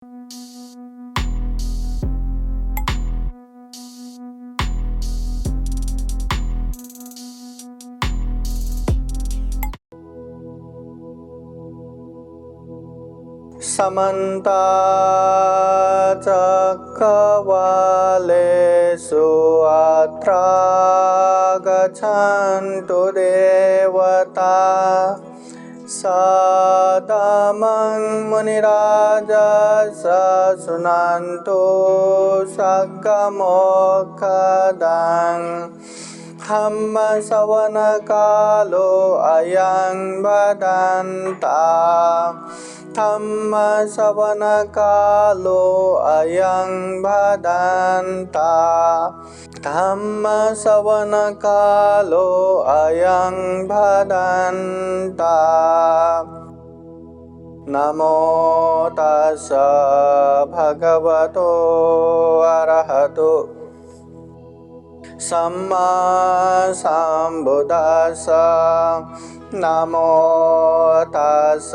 समन्ता चक्रवालेषु अत्रा गच्छन्तु देवता सदामं मुनिराजः शृण्वन्तु सद्गमोक्षदं धम्मश्रवणकालो अयं भदन्ता धम्मश्रवणकालो अयं भदन्ता धम्मश्रवणकालो अयं भदन्ता नमो तस्स भगवतो अरहतो सम्मा सम्बुद्दस्स नमो तस्स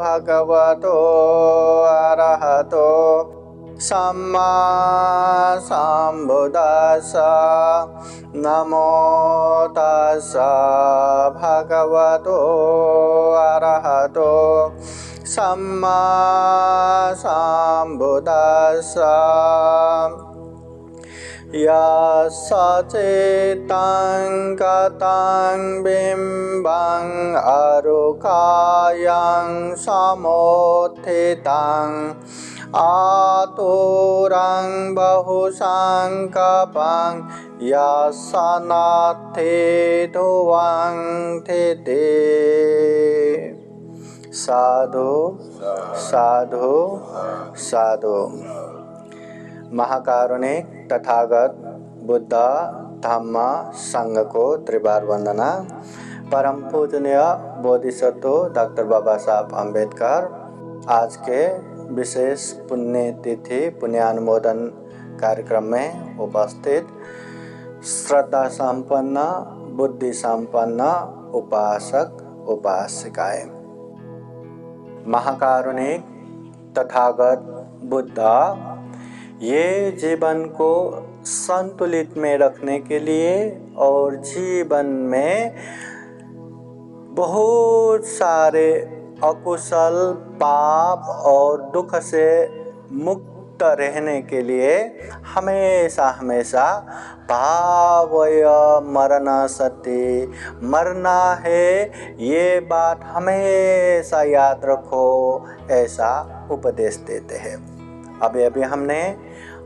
भगवतो अरहतो सम्मा सम्बुद्दस्स नमो तस्स भगवतो अरहतो सम्मा सम्बुद्दस्स यस्सचेतं गतं बिम्बं अरुकायं समुत्थितं आतुरं बहुसङ्कपं यस्सनाथि ध्रुवं थिति साधु साधु साधु। महाकारुणिक तथागत बुद्ध धम्म संघ को त्रिबार वंदना। परम पूजनीय बोधिसत्व डॉक्टर बाबा साहब अम्बेडकर आज के विशेष पुण्यतिथि पुण्यानुमोदन कार्यक्रम में उपस्थित श्रद्धा संपन्न बुद्धि संपन्न उपासक उपासिकाएं। महाकारुणिक तथागत बुद्ध ये जीवन को संतुलित में रखने के लिए और जीवन में बहुत सारे अकुशल पाप और दुख से मुक्त रहने के लिए हमेशा हमेशा भावय मरण सति मरना है, ये बात हमेशा याद रखो, ऐसा उपदेश देते हैं। अभी हमने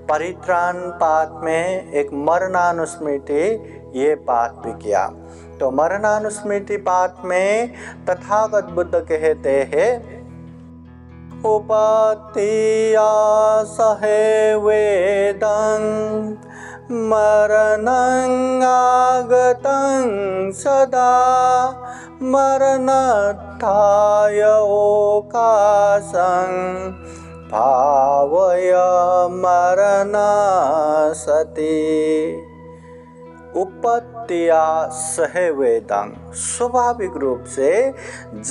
परित्राण पाठ में एक मरणानुस्मृति ये पाठ भी किया। तो मरणानुस्मृति पाठ में तथागत बुद्ध कहते हैं उपत्तिया सहे वेदं मरणं आगतं सदा मरणत्थाय ओकाशं भावय मरण सति। उपत्तिया सहवेदं स्वाभाविक रूप से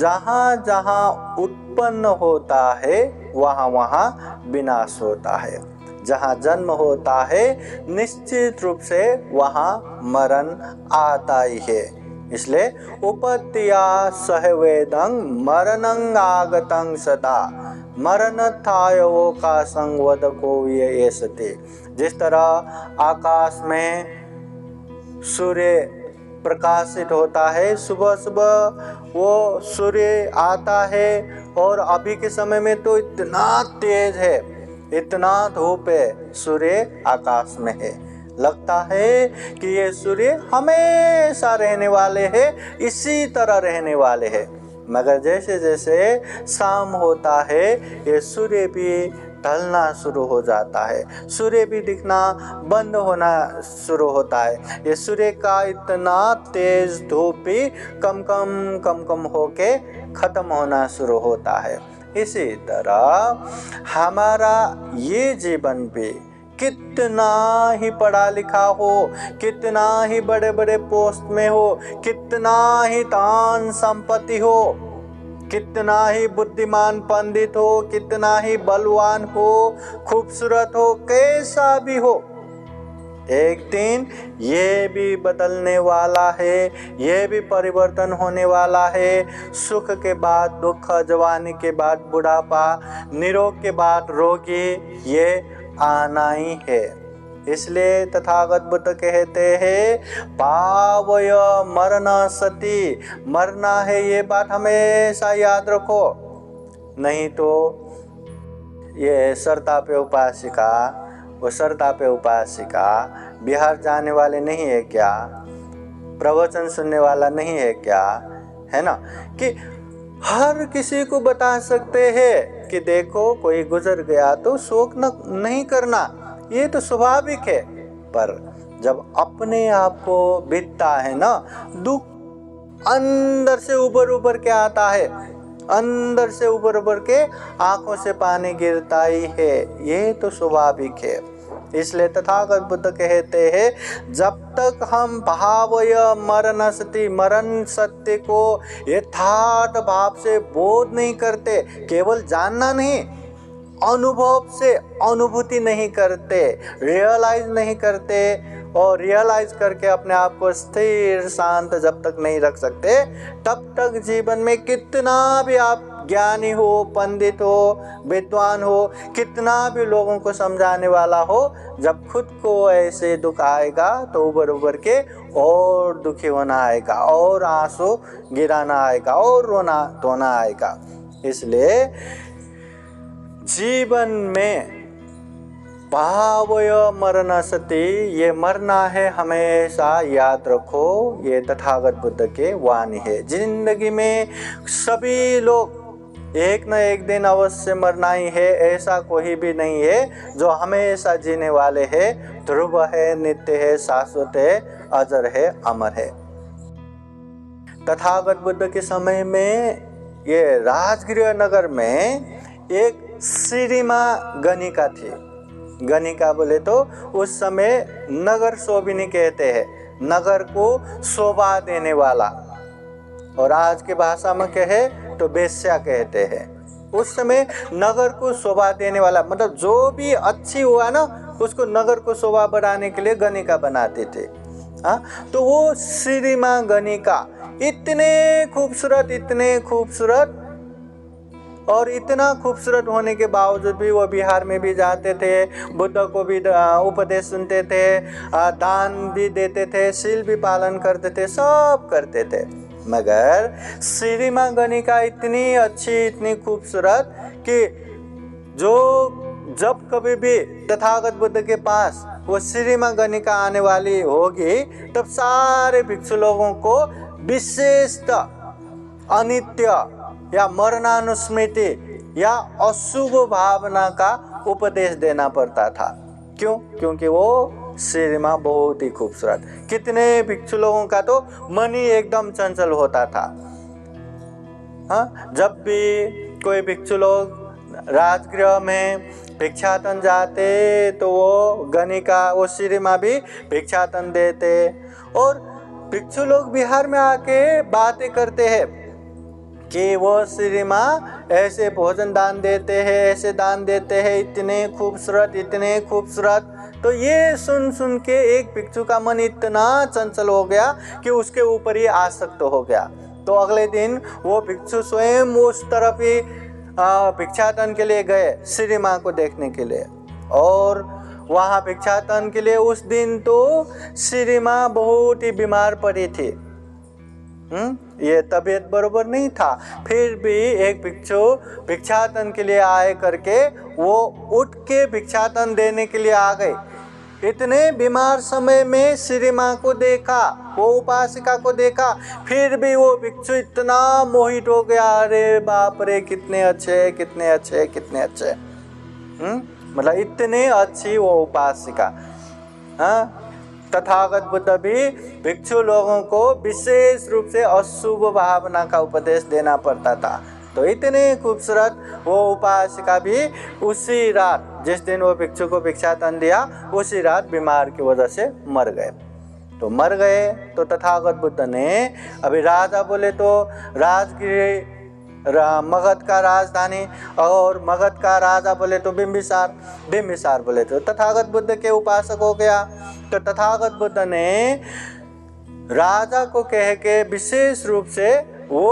जहाँ जहाँ उत्पन्न होता है वहाँ वहाँ विनाश होता है, जहाँ जन्म होता है निश्चित रूप से वहाँ मरण आता ही है। इसलिए उपत्तिया सहवेदं मरणं आगतं सदा मरणत्थायो का संवद को ये सते। जिस तरह आकाश में सूर्य प्रकाशित होता है, सुबह सुबह वो सूर्य आता है और अभी के समय में तो इतना तेज है, इतना धूप है, सूर्य आकाश में है, लगता है कि ये सूर्य हमेशा रहने वाले हैं, इसी तरह रहने वाले हैं। मगर जैसे जैसे शाम होता है ये सूर्य भी ढलना शुरू हो जाता है, सूर्य भी दिखना बंद होना शुरू होता है। ये सूर्य का इतना तेज धूप भी कम कम होके खत्म होना शुरू होता है। इसी तरह हमारा ये जीवन भी कितना ही पढ़ा लिखा हो, कितना ही बड़े बड़े पोस्ट में हो, कितना ही धन संपत्ति हो, कितना ही बुद्धिमान पंडित हो, कितना ही बलवान हो, खूबसूरत हो, कैसा भी हो, एक दिन ये भी बदलने वाला है, ये भी परिवर्तन होने वाला है। सुख के बाद दुख, जवानी के बाद बुढ़ापा, निरोग के बाद रोगी, ये आना ही है। इसलिए तथागत बुद्ध कहते हैं पावय मरना सती, मरना है ये बात हमेशा याद रखो, नहीं तो ये सरतापे उपासिका, वो सरतापे उपासिका बिहार जाने वाले नहीं है क्या, प्रवचन सुनने वाला नहीं है क्या, है ना, कि हर किसी को बता सकते हैं कि देखो कोई गुजर गया तो शोक नहीं करना, ये तो स्वाभाविक है। पर जब अपने आप को बीतता है ना, दुख अंदर से उबर के आता है, अंदर से उबर के आंखों से पानी गिरता ही है, ये तो स्वाभाविक है। इसलिए तथागत बुद्ध कहते हैं जब तक हम भावय मरण सति, मरण सत्य को यथार्थ भाव से बोध नहीं करते, केवल जानना नहीं, अनुभव से अनुभूति नहीं करते, रियलाइज नहीं करते, और रियलाइज करके अपने आप को स्थिर शांत जब तक नहीं रख सकते, तब तक जीवन में कितना भी आप ज्ञानी हो, पंडित हो, विद्वान हो, कितना भी लोगों को समझाने वाला हो, जब खुद को ऐसे दुख आएगा तो उबर के और दुखी होना आएगा, और आंसू गिराना आएगा, और रोना धोना आएगा। इसलिए जीवन में भावय मरण सति, ये मरना है हमेशा याद रखो, ये तथागत बुद्ध के वाणी है। जिंदगी में सभी लोग एक न एक दिन अवश्य मरना ही है, ऐसा कोई भी नहीं है जो हमेशा जीने वाले है। ध्रुव है, नित्य है, शाश्वत है, अजर है, अमर है। तथागत बुद्ध के समय में ये राजगृह नगर में एक श्रीमा गणिका थी। गणिका बोले तो उस समय नगर शोभिनी कहते हैं, नगर को शोभा देने वाला, और आज की भाषा में कहे तो वेश्या कहते हैं। उस समय नगर को शोभा देने वाला, मतलब जो भी अच्छी हुआ ना, उसको नगर को शोभा बढ़ाने के लिए गणिका बनाते थे। तो वो श्रीमा गणिका इतने खूबसूरत, और इतना खूबसूरत होने के बावजूद भी वो बिहार में भी जाते थे, बुद्ध को भी उपदेश सुनते थे, दान भी देते थे, शील भी पालन करते थे, सब करते थे। मगर श्रीमा गणिका इतनी अच्छी, इतनी खूबसूरत कि जो जब कभी भी तथागत बुद्ध के पास वो श्रीमा गणिका आने वाली होगी, तब सारे भिक्षु लोगों को विशेषतः अनित्य या मरणानुस्मृति या अशुभ भावना का उपदेश देना पड़ता था। क्यों? क्योंकि वो श्रीमा बहुत ही खूबसूरत। कितने भिक्षु लोगों का तो मन ही एकदम चंचल होता था। जब भी कोई भिक्षु लोग राजगृह में भिक्षाटन जाते तो वो गणिका, वो श्रीमा भी भिक्षाटन देते, और भिक्षु लोग बिहार में आके बातें करते हैं कि वो श्रीमा ऐसे भोजन दान देते हैं, ऐसे दान देते हैं, इतने खूबसूरत। तो ये सुन के एक भिक्षु का मन इतना चंचल हो गया कि उसके ऊपर ही आसक्त हो गया। तो अगले दिन वो भिक्षु स्वयं उस तरफ ही भिक्षाटन के लिए गए, श्रीमा को देखने के लिए। और वहाँ भिक्षाटन के लिए उस दिन तो श्रीमा बहुत ही बीमार पड़ी थी। ये तबीयत बरोबर नहीं था, फिर भी एक भिक्षु भिक्षाटन के लिए आए करके वो उठ के भिक्षाटन देने के लिए आ गए। इतने बीमार समय में श्रीमा को देखा, वो उपासिका को देखा, फिर भी वो भिक्षु इतना मोहित हो गया, अरे बाप रे, कितने अच्छे। मतलब इतने अच्छी वो उपासिका। तथागत बुद्ध भी भिक्षु लोगों को विशेष रूप से अशुभ भावना का उपदेश देना पड़ता था। तो इतने खूबसूरत वो उपासिका भी उसी रात, जिस दिन वो भिक्षु को भिक्षाटन दिया, उसी रात बीमार की वजह से मर गए। तो तथागत बुद्ध ने, अभी राजा बोले तो राजगृह मगध का राजधानी, और मगध का राजा बोले तो बिंबिसार, बिंबिसार बोले तो तथागत बुद्ध के उपासक हो गया। तो तथागत बुद्ध ने राजा को कह के विशेष रूप से वो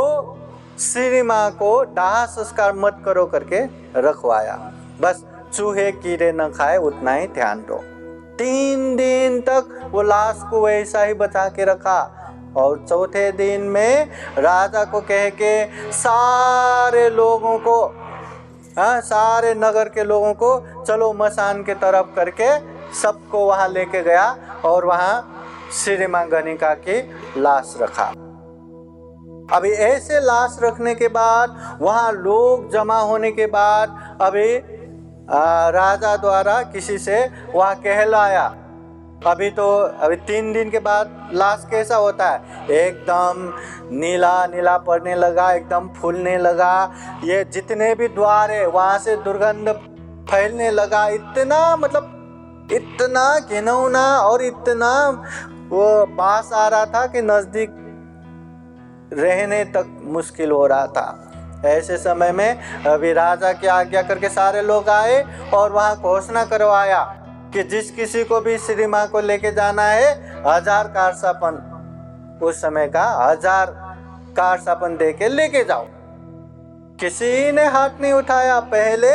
श्री माँ को दाह संस्कार मत करो करके रखवाया। बस चूहे कीड़े न खाए उतना ही ध्यान दो। 3 दिन तक वो लाश को वैसा ही बचा के रखा, और चौथे दिन में राजा को कह के सारे लोगों को, सारे नगर के लोगों को चलो मसान के तरफ करके सबको वहां लेके गया, और वहां श्री मां गणिका की लाश रखा। अभी ऐसे लाश रखने के बाद, वहां लोग जमा होने के बाद, अभी राजा द्वारा किसी से वहां कहलाया। अभी 3 दिन के बाद लाश कैसा होता है, एकदम नीला नीला पड़ने लगा, एकदम फूलने लगा। ये जितने भी द्वार है वहां से दुर्गंध फैलने लगा। इतना मतलब इतना घिनौना और इतना वो बास आ रहा था कि नजदीक रहने तक मुश्किल हो रहा था। ऐसे समय में अभी राजा की आज्ञा करके सारे लोग आए और वहां घोषणा करवाया कि जिस किसी को भी श्री माँ को लेके जाना है 1000 कारसापन, उस समय का 1000 कारसापन दे के लेके जाओ। किसी ने हाथ नहीं उठाया। पहले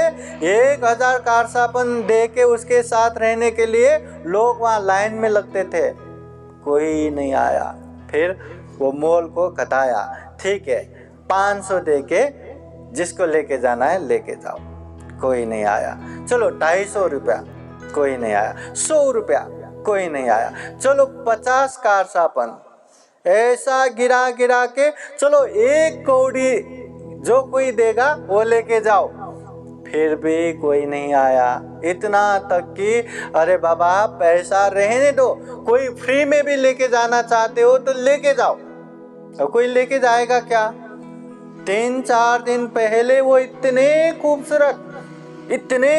1000 कारसापन दे के उसके साथ रहने के लिए लोग वहां लाइन में लगते थे, कोई नहीं आया। फिर वो मोल को घटाया, ठीक है 500 दे के जिसको लेके जाना है लेके जाओ, कोई नहीं आया। चलो 250 रुपया, कोई नहीं आया। 100 रुपया, कोई नहीं आया। चलो 50 कारसापन, ऐसा गिरा गिरा के चलो 1 कौड़ी जो कोई देगा वो लेके जाओ, फिर भी कोई नहीं आया। इतना तक कि अरे बाबा पैसा रहने दो, कोई फ्री में भी लेके जाना चाहते हो तो लेके जाओ। और कोई लेके जाएगा क्या? 3-4 दिन पहले वो इतने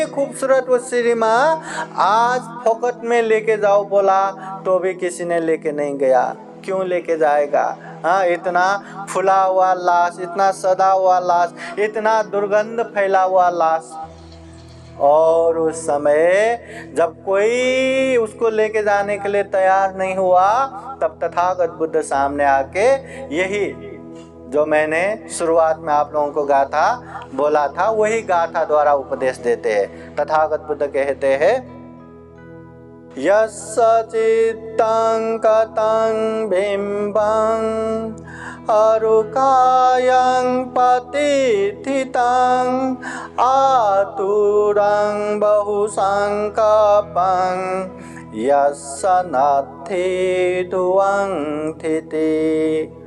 खूबसूरत वो श्री माँ आज फोकट में लेके जाओ बोला तो भी किसी ने लेके नहीं गया। क्यों लेके जाएगा? हाँ, इतना फुला हुआ लाश, इतना सदा हुआ लाश, इतना दुर्गंध फैला हुआ लाश। और उस समय जब कोई उसको लेके जाने के लिए तैयार नहीं हुआ, तब तथागत बुद्ध सामने आके यही जो मैंने शुरुआत में आप लोगों को गाथा बोला था वही गाथा द्वारा उपदेश देते हैं। तथागत बुद्ध कहते हैं, यस्य चित्तं कतं बिम्बं अरुकायं पतिथितं आतुरं बहुसंकपं यस्य नत्थि ध्रुवं थिति।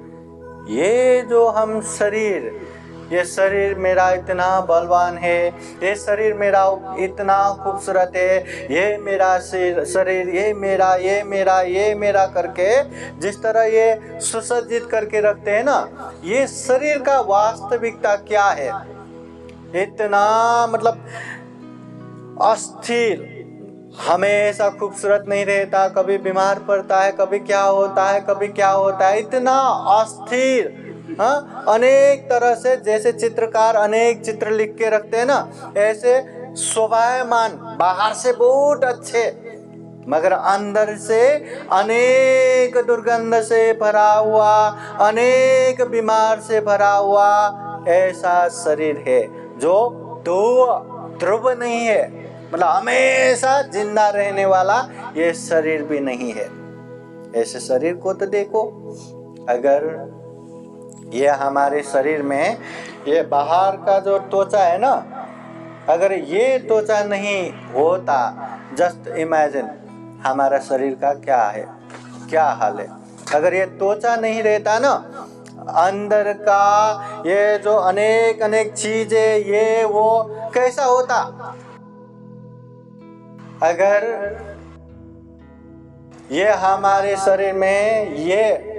ये जो हम शरीर, ये शरीर मेरा इतना बलवान है, ये शरीर मेरा इतना खूबसूरत है, ये मेरा शरीर, ये मेरा करके जिस तरह ये सुसज्जित करके रखते हैं ना, ये शरीर का वास्तविकता क्या है? इतना मतलब अस्थिर, हमेशा खूबसूरत नहीं रहता, कभी बीमार पड़ता है, कभी क्या होता है, इतना अस्थिर। हाँ, अनेक तरह से जैसे चित्रकार अनेक चित्र लिख के रखते हैं ना, ऐसे शोभायमान, बाहर से बहुत अच्छे मगर अंदर से अनेक दुर्गंध से भरा हुआ, अनेक बीमार से भरा हुआ ऐसा शरीर है जो ध्रुव नहीं है, मतलब हमेशा जिंदा रहने वाला ये शरीर भी नहीं है। ऐसे शरीर को तो देखो, अगर ये हमारे शरीर में ये बाहर का जो त्वचा है ना, अगर ये त्वचा नहीं होता, जस्ट इमेजिन हमारा शरीर का क्या है, क्या हाल है। अगर ये त्वचा नहीं रहता ना, अंदर का ये जो अनेक अनेक चीजें ये वो कैसा होता। अगर ये हमारे शरीर में ये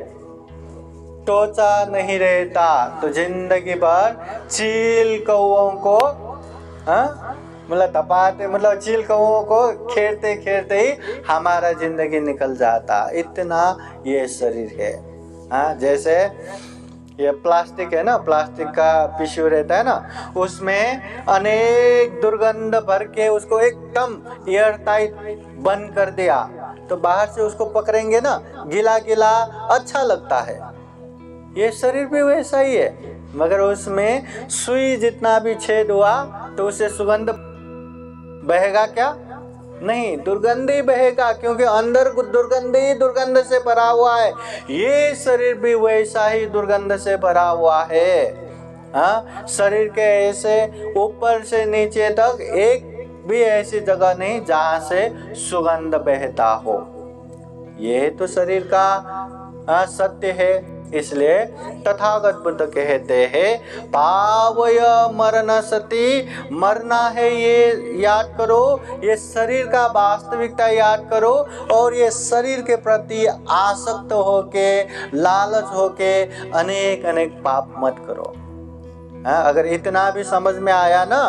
त्वचा नहीं रहता तो जिंदगी भर चील कौओं को मतलब चील कौओं को खेलते खेलते ही हमारा जिंदगी निकल जाता। इतना ये शरीर है। हाँ, जैसे ये प्लास्टिक है ना, प्लास्टिक का टिश्यू रहता है ना, उसमें अनेक दुर्गंध भर के उसको एकदम एयर टाइट बंद कर दिया, तो बाहर से उसको पकड़ेंगे ना, गीला गीला अच्छा लगता है। ये शरीर भी वैसा ही है, मगर उसमें सुई जितना भी छेद हुआ तो उससे सुगंध बहेगा क्या? नहीं, दुर्गंध ही बहेगा, क्योंकि अंदर दुर्गंध ही दुर्गंध से भरा हुआ है। ये शरीर भी वैसा ही दुर्गंध से भरा हुआ है। हाँ, शरीर के ऐसे ऊपर से नीचे तक एक भी ऐसी जगह नहीं जहां से सुगंध बहता हो। ये तो शरीर का सत्य है। इसलिए तथागत बुद्ध कहते हैं पावय मरण सती, मरना है ये याद करो, ये शरीर का वास्तविकता याद करो, और ये शरीर के प्रति आसक्त होके, लालच होके अनेक अनेक पाप मत करो। अगर इतना भी समझ में आया ना,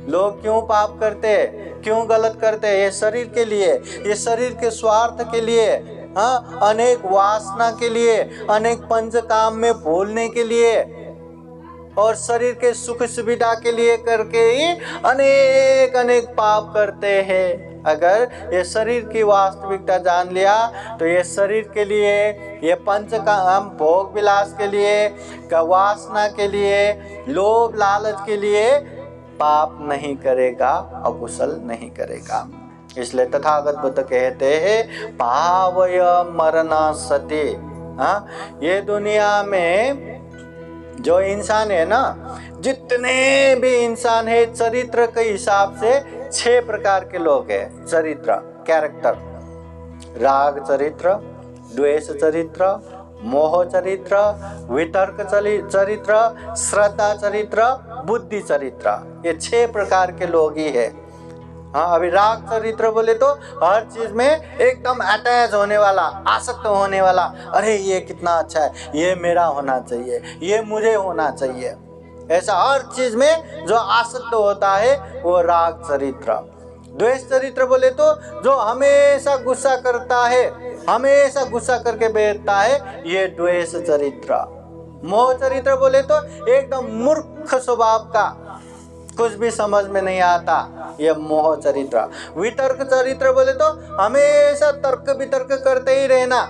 लोग क्यों पाप करते, क्यों गलत करते, ये शरीर के लिए, ये शरीर के स्वार्थ के लिए, हाँ, अनेक वासना के लिए, अनेक पंच काम में भूलने के लिए, और शरीर के सुख सुविधा के लिए करके ही अनेक अनेक पाप करते हैं। अगर ये शरीर की वास्तविकता जान लिया तो ये शरीर के लिए, ये पंच काम भोग विलास के लिए, वासना के लिए, लोभ लालच के लिए पाप नहीं करेगा, अकुशल नहीं करेगा। इसलिए तथागत बुद्ध कहते हैं पावय मरना सती। हाँ, ये दुनिया में जो इंसान है ना, जितने भी इंसान है, चरित्र के हिसाब से 6 प्रकार के लोग हैं। चरित्र, कैरेक्टर, राग चरित्र, द्वेष चरित्र, मोह चरित्र, वितर्क चरित्र, श्रद्धा चरित्र, बुद्धि चरित्र, ये 6 प्रकार के लोग ही है। हाँ, अभी राग चरित्र बोले तो हर चीज में एकदम अटैच होने वाला, आसक्त होने वाला, अरे ये कितना अच्छा है, ये मेरा होना चाहिए, ये मुझे होना चाहिए, ऐसा हर चीज में जो आसक्त होता है वो राग चरित्र। द्वेष चरित्र बोले तो जो हमेशा गुस्सा करता है, हमेशा गुस्सा करके बैठता है, ये द्वेष चरित्र। मोह चरित्र बोले तो एकदम मूर्ख स्वभाव का, कुछ भी समझ में नहीं आता, ये मोह चरित्र। वितर्क चरित्र बोले तो हमेशा तर्क वितर्क करते ही रहना।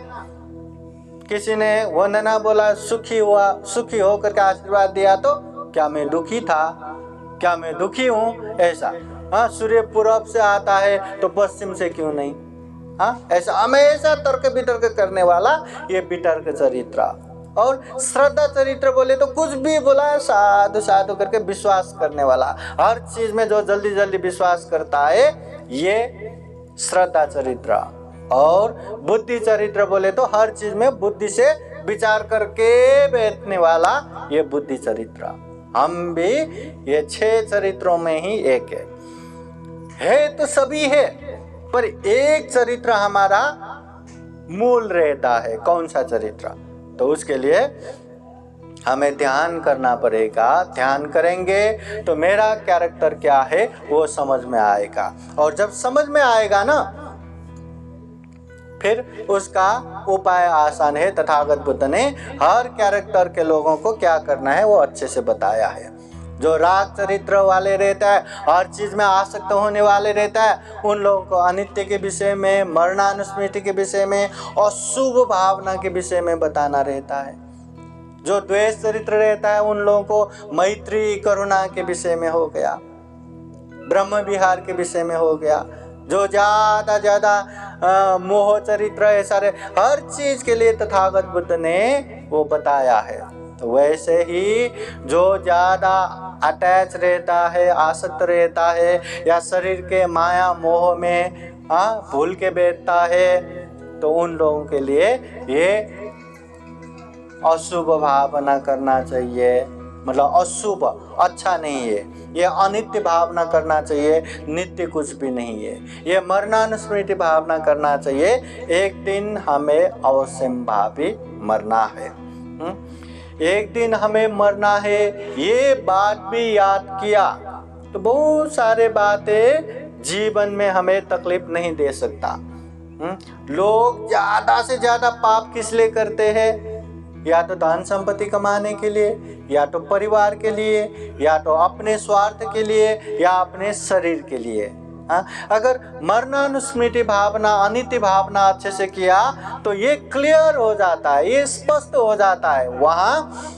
किसी ने वंदना बोला, सुखी हुआ, सुखी होकर के आशीर्वाद दिया, तो क्या मैं दुखी था, क्या मैं दुखी हूँ, ऐसा। हाँ, सूर्य पूर्व से आता है तो पश्चिम से क्यों नहीं, हाँ, ऐसा हमेशा तर्क वितर्क करने वाला ये वितर्क चरित्र। और श्रद्धा चरित्र बोले तो कुछ भी बोला साधु साधु करके विश्वास करने वाला, हर चीज में जो जल्दी जल्दी विश्वास करता है, ये श्रद्धा चरित्र। और बुद्धि चरित्र बोले तो हर चीज में बुद्धि से विचार करके बैठने वाला, ये बुद्धि चरित्र। हम भी ये 6 चरित्रों में ही एक है तो सभी है, पर एक चरित्र हमारा मूल रहता है। कौन सा चरित्र? तो उसके लिए हमें ध्यान करना पड़ेगा। ध्यान करेंगे तो मेरा कैरेक्टर क्या है वो समझ में आएगा, और जब समझ में आएगा ना, फिर उसका उपाय आसान है। तथागत बुद्ध ने हर कैरेक्टर के लोगों को क्या करना है वो अच्छे से बताया है। जो राग चरित्र वाले रहता है, हर चीज में आसक्त होने वाले रहता है, उन लोगों को अनित्य के विषय में, मरणानुस्मृति के विषय में, और शुभ भावना के विषय में बताना रहता है। जो द्वेष चरित्र रहता है, उन लोगों को मैत्री करुणा के विषय में हो गया, ब्रह्म विहार के विषय में हो गया। जो ज्यादा मोह चरित्र है, सारे हर चीज के लिए तथागत बुद्ध ने वो बताया है। तो वैसे ही जो ज्यादा अटैच रहता है, आसक्त रहता है, या शरीर के माया मोह में भूल के बैठता है, तो उन लोगों के लिए ये अशुभ भावना करना चाहिए। मतलब अशुभ अच्छा नहीं है, ये अनित्य भावना करना चाहिए, नित्य कुछ भी नहीं है। ये मरणानुस्मृति भावना करना चाहिए, एक दिन हमें अवश्यंभावी मरना है। एक दिन हमें मरना है, ये बात भी याद किया तो बहुत सारे बातें जीवन में हमें तकलीफ नहीं दे सकता। लोग ज्यादा से ज्यादा पाप किस लिए करते हैं? या तो धन संपत्ति कमाने के लिए, या तो परिवार के लिए, या तो अपने स्वार्थ के लिए, या अपने शरीर के लिए। हाँ, अगर मरणानुस्मृति भावना, अनित्य भावना अच्छे से किया तो ये क्लियर हो जाता है, ये स्पष्ट हो जाता है। वहाँ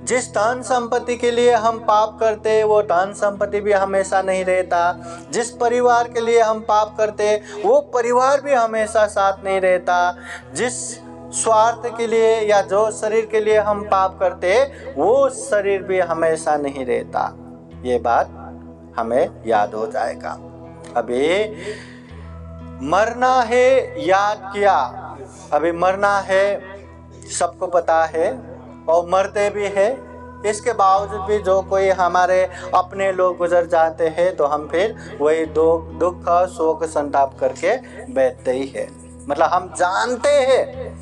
जिस धन संपत्ति के लिए हम पाप करते वो धन संपत्ति भी हमेशा नहीं रहता, जिस परिवार के लिए हम पाप करते वो परिवार भी हमेशा साथ नहीं रहता, जिस स्वार्थ के लिए या जो शरीर के लिए हम पाप करते वो शरीर भी हमेशा नहीं रहता। ये बात हमें याद हो जाएगा। अभी मरना है, याद किया, अभी मरना है सबको पता है और मरते भी है। इसके बावजूद भी जो कोई हमारे अपने लोग गुजर जाते हैं तो हम फिर वही दुख शोक संताप करके बैठते ही है। मतलब हम जानते हैं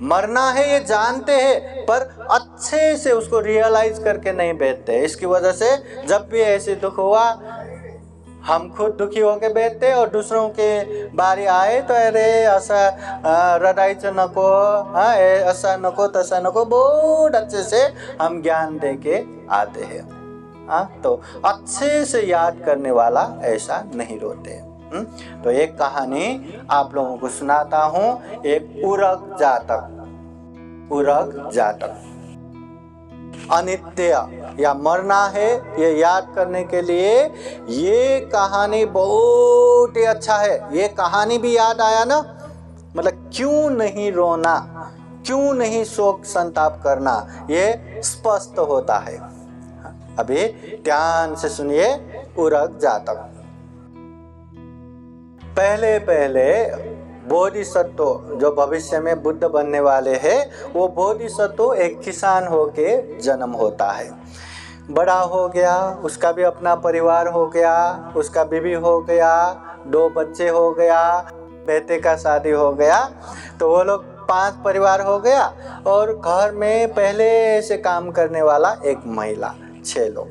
मरना है, ये जानते हैं, पर अच्छे से उसको रियलाइज करके नहीं बैठते। इसकी वजह से जब भी ऐसे दुख हुआ हम खुद दुखी होकर बैठते और दूसरों के बारी आए तो अरे ऐसा रडायचं नको, हाँ ऐसा नको तसा नको, बहुत अच्छे से हम ज्ञान दे के आते हैं। हाँ, तो अच्छे से याद करने वाला ऐसा नहीं रोते। तो एक कहानी आप लोगों को सुनाता हूँ, एक उरग जातक। अनित्य या मरना है ये याद करने के लिए ये कहानी बहुत ही अच्छा है। ये कहानी भी याद आया ना, मतलब क्यों नहीं रोना, क्यों नहीं शोक संताप करना, ये स्पष्ट होता है। अभी ध्यान से सुनिए। उरग जातक। पहले बोधिसत्व जो भविष्य में बुद्ध बनने वाले हैं, वो बोधिसत्व एक किसान होके जन्म होता है। बड़ा हो गया, उसका भी अपना परिवार हो गया, उसका बीवी हो गया, 2 बच्चे हो गया, बेटे का शादी हो गया, तो वो लोग 5 परिवार हो गया और घर में पहले से काम करने वाला एक महिला, 6 लोग।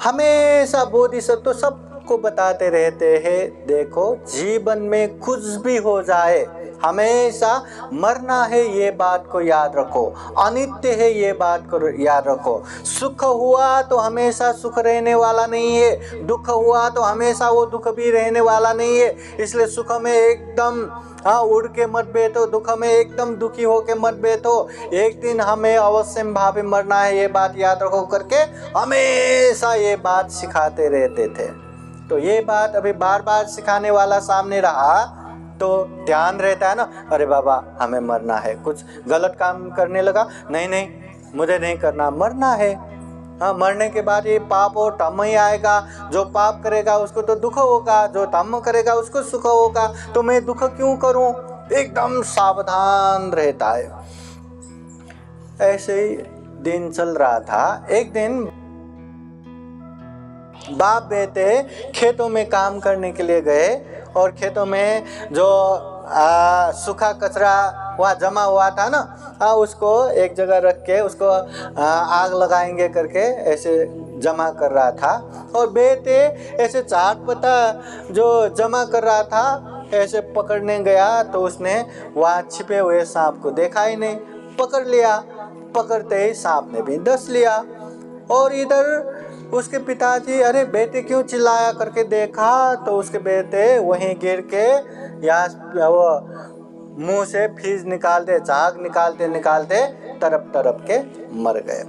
हमेशा बोधिसत्व सबको बताते रहते हैं, देखो जीवन में कुछ भी हो जाए हमेशा मरना है ये बात को याद रखो, अनित्य है ये बात को याद रखो। सुख हुआ तो हमेशा सुख रहने वाला नहीं है, दुख हुआ तो हमेशा वो दुख भी रहने वाला नहीं है। इसलिए सुख में एकदम उड़ के मत बैठो, दुख में एकदम दुखी होके मत बैठो। एक दिन हमें अवश्य भावी मरना है ये बात याद रखो करके हमेशा ये बात सिखाते रहते थे। तो ये बात अभी बार बार सिखाने वाला सामने रहा तो ध्यान रहता है ना, अरे बाबा हमें मरना है। कुछ गलत काम करने लगा, नहीं मुझे नहीं करना, मरना है। हाँ, मरने के बाद ये पाप और धम्म ही आएगा। जो पाप करेगा उसको तो दुख होगा, जो धम्म करेगा उसको सुख होगा, तो मैं दुख क्यों करूं। एकदम सावधान रहता है। ऐसे ही दिन चल रहा था। एक दिन बाप बेटे खेतों में काम करने के लिए गए और खेतों में जो सूखा कचरा वहाँ जमा हुआ था ना, उसको एक जगह रख के उसको आग लगाएंगे करके ऐसे जमा कर रहा था। और बेटे ऐसे चाट पत्ता जो जमा कर रहा था ऐसे पकड़ने गया तो उसने वहाँ छिपे हुए सांप को देखा ही नहीं, पकड़ लिया। पकड़ते ही सांप ने भी डस लिया। और इधर उसके पिताजी अरे बेटे क्यों चिल्लाया करके देखा तो उसके बेटे वहीं गिर के यहाँ वो मुंह से फीस निकालते, झाग निकालते तरप के मर गए।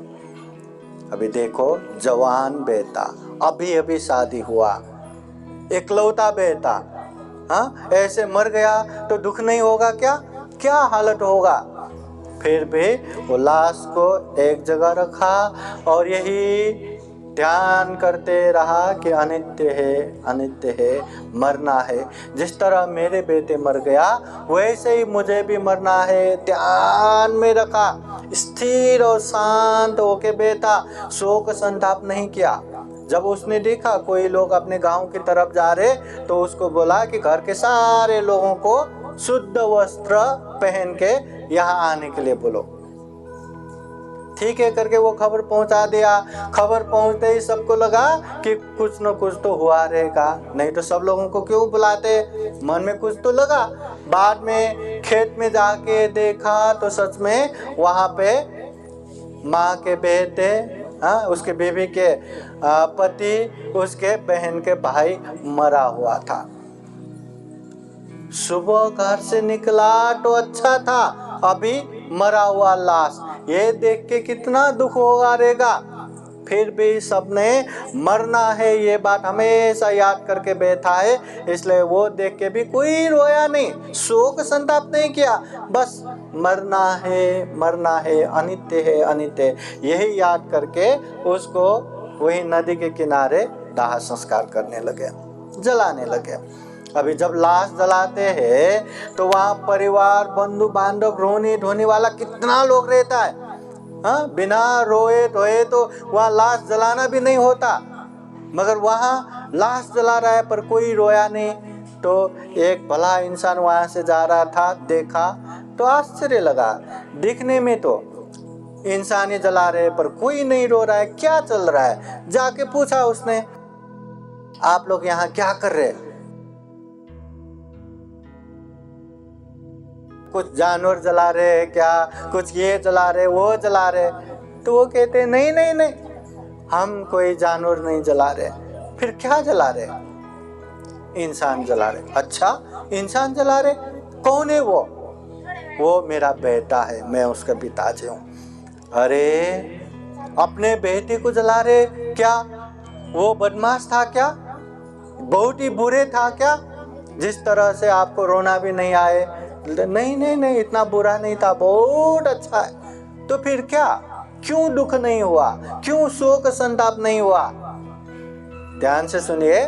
अभी देखो जवान बेटा, अभी शादी हुआ, इकलौता बेटा, हाँ ऐसे मर गया तो दुख नहीं होगा क्या हालत होगा। फिर भी वो लाश को एक जगह रखा और यही ध्यान करते रहा कि अनित्य है, मरना है। जिस तरह मेरे बेटे मर गया वैसे ही मुझे भी मरना है। ध्यान में रखा, स्थिर और शांत होके बेटा, शोक संताप नहीं किया। जब उसने देखा कोई लोग अपने गांव की तरफ जा रहे तो उसको बोला कि घर के सारे लोगों को शुद्ध वस्त्र पहन के यहाँ आने के लिए बोलो। ठीक है करके वो खबर पहुंचा दिया। खबर पहुंचते ही सबको लगा कि कुछ न कुछ तो हुआ रहेगा, नहीं तो सब लोगों को क्यों बुलाते, मन में कुछ तो लगा। बाद में खेत में जाके देखा तो सच में वहां पे माँ के बेटे, उसके बीवी के पति, उसके बहन के भाई मरा हुआ था। सुबह घर से निकला तो अच्छा था, अभी मरा हुआ लाश, ये देख के कितना दुख होगा रहेगा। फिर भी सबने मरना है ये बात हमेशा याद करके बैठा है, इसलिए वो देख के भी कोई रोया नहीं, शोक संताप नहीं किया, बस मरना है, अनित्य है, अनित्य, यही याद करके उसको वही नदी के किनारे दाह संस्कार करने लगे, जलाने लगे। अभी जब लाश जलाते हैं तो वहाँ परिवार, बंधु बांधव, रोने धोने वाला कितना लोग रहता है। बिना रोए धोए तो वहाँ लाश जलाना भी नहीं होता, मगर वहाँ लाश जला रहा है पर कोई रोया नहीं। तो एक भला इंसान वहाँ से जा रहा था, देखा तो आश्चर्य लगा, दिखने में तो इंसान ही जला रहे पर कोई नहीं रो रहा है, क्या चल रहा है। जाके पूछा उसने, आप लोग यहाँ क्या कर रहे हैं? कुछ जानवर जला रहे हैं क्या, कुछ ये जला रहे, वो जला रहे? तो वो कहते नहीं नहीं नहीं, हम कोई जानवर नहीं जला रहे। फिर क्या जला रहे? इंसान जला रहे। अच्छा, इंसान जला रहे, कौन है वो? वो मेरा बेटा है, मैं उसका पिताजी हूँ। अरे, अपने बेटे को जला रहे, क्या वो बदमाश था क्या, बहुत ही बुरे था क्या, जिस तरह से आपको रोना भी नहीं आए? नहीं नहीं नहीं, इतना बुरा नहीं था, बहुत अच्छा है। तो फिर क्या, क्यों दुख नहीं हुआ, क्यों शोक संताप नहीं हुआ? ध्यान से सुनिए।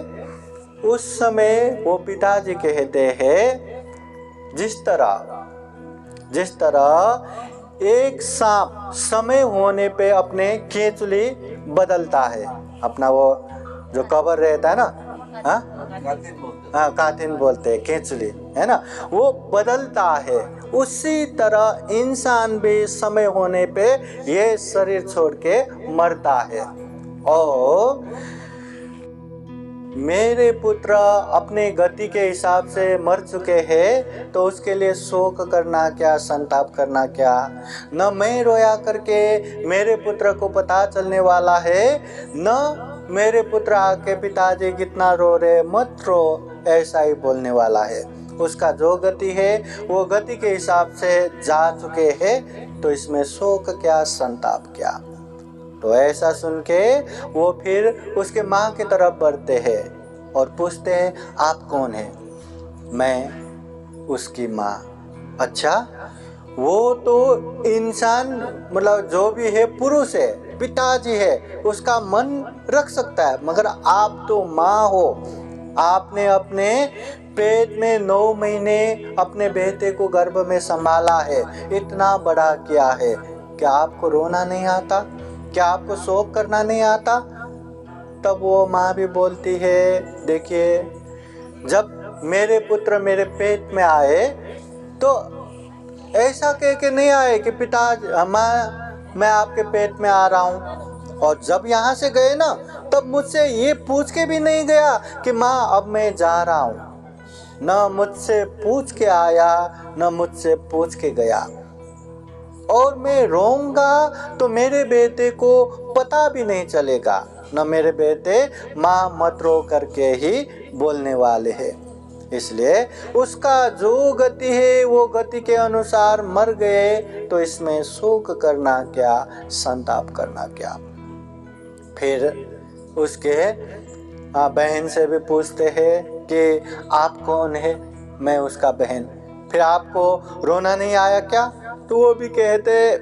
उस समय वो पिताजी कहते हैं, जिस तरह एक सांप समय होने पे अपने केचुली बदलता है, अपना वो जो कवर रहता है ना, कातिन बोलते हैं, केचुली है ना, वो बदलता है, उसी तरह इंसान भी समय होने पे ये शरीर छोड़ के मरता है। और मेरे पुत्र अपने गति के हिसाब से मर चुके हैं, तो उसके लिए शोक करना क्या, संताप करना क्या? न मैं रोया करके मेरे पुत्र को पता चलने वाला है, न मेरे पुत्र आके पिताजी कितना रो रहे, मत रो, ऐसा ही बोलने वाला है। उसका जो गति है वो गति के हिसाब से जा चुके हैं, तो इसमें शोक क्या, संताप क्या? तो ऐसा सुन के वो फिर उसके माँ की तरफ बढ़ते हैं और पूछते हैं, आप कौन है? मैं उसकी माँ। अच्छा, वो तो इंसान, मतलब जो भी है पुरुष है, पिताजी है, उसका मन रख सकता है, मगर आप तो माँ हो, आपने अपने पेट में 9 महीने अपने बेटे को गर्भ में संभाला है, इतना बड़ा किया है, क्या आपको रोना नहीं आता, क्या आपको शोक करना नहीं आता? तब वो माँ भी बोलती है, देखिए, जब मेरे पुत्र मेरे पेट में आए तो ऐसा कह के नहीं आए कि पिता माँ मैं आपके पेट में आ रहा हूँ, और जब यहाँ से गए ना तब मुझसे ये पूछ के भी नहीं गया कि माँ अब मैं जा रहा हूँ, न मुझसे पूछ के आया, न मुझसे पूछ के गया। और मैं रोऊंगा तो मेरे बेटे को पता भी नहीं चलेगा, न मेरे बेटे माँ मत रो करके ही बोलने वाले हैं। इसलिए उसका जो गति है वो गति के अनुसार मर गए, तो इसमें शोक करना क्या, संताप करना क्या? फिर उसके बहन से भी पूछते हैं कि आप कौन है? मैं उसका बहन। फिर आपको रोना नहीं आया क्या? तो वो भी कहते,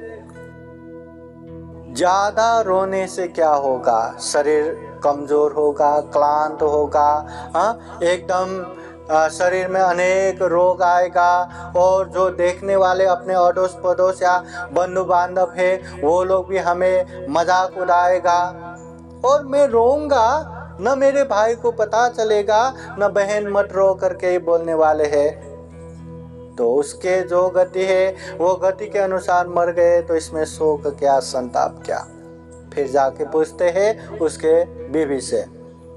ज्यादा रोने से क्या होगा, शरीर कमजोर होगा, क्लांत होगा, एकदम शरीर में अनेक रोग आएगा, और जो देखने वाले अपने अड़ोस पड़ोस या बंधु बांधव है वो लोग भी हमें मजाक उड़ाएगा, और मैं रोऊंगा, न मेरे भाई को पता चलेगा, न बहन मत रो करके ही बोलने वाले हैं। तो उसके जो गति है वो गति के अनुसार मर गए, तो इसमें शोक क्या, संताप क्या। फिर जाके पूछते हैं उसके बीवी से,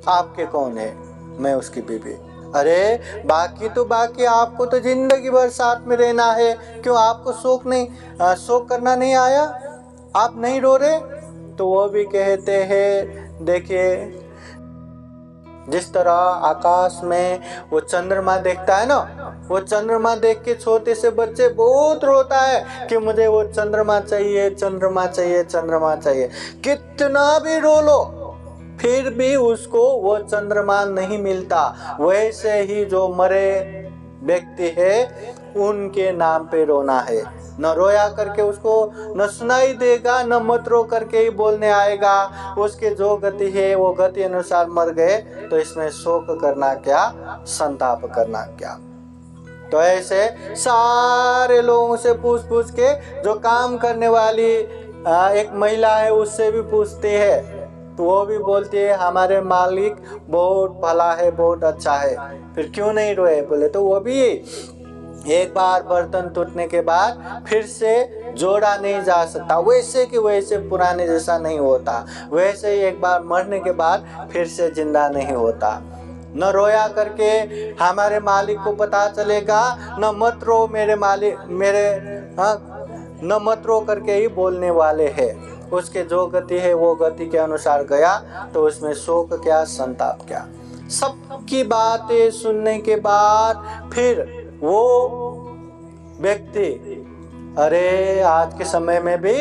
आपके कौन है? मैं उसकी बीवी। अरे बाकी तो बाकी, आपको तो जिंदगी भर साथ में रहना है, क्यों आपको शोक करना नहीं आया? आप नहीं रो रहे? तो वो भी कहते हैं, देखिए जिस तरह आकाश में वो चंद्रमा देखता है ना, वो चंद्रमा देख के छोटे से बच्चे बहुत रोता है कि मुझे वो चंद्रमा चाहिए, चंद्रमा चाहिए, चंद्रमा चाहिए। कितना भी रो लो फिर भी उसको वो चंद्रमा नहीं मिलता। वैसे ही जो मरे व्यक्ति है उनके नाम पे रोना है। न रोया करके उसको न सुनाई देगा, न मत रो करके ही बोलने आएगा। उसके जो गति है वो गति अनुसार मर गए, तो इसमें शोक करना क्या, संताप करना क्या। तो ऐसे सारे लोगों से पूछ के, जो काम करने वाली एक महिला है उससे भी पूछती है, तो वो भी बोलती है हमारे मालिक बहुत भला है, बहुत अच्छा है। फिर क्यों नहीं रोए? बोले तो वो भी एक बार बर्तन टूटने के बाद फिर से जोड़ा नहीं जा सकता, वैसे कि वैसे पुराने जैसा नहीं होता। वैसे ही एक बार मरने के बाद फिर से जिंदा नहीं होता। न रोया करके हमारे मालिक को पता चलेगा, न मत रो मेरे मालिक न मत रो करके ही बोलने वाले हैं। उसके जो गति है वो गति के अनुसार गया, तो उसमें शोक क्या, संताप क्या। सबकी बातें सुनने के बाद फिर वो व्यक्ति, अरे आज के समय में भी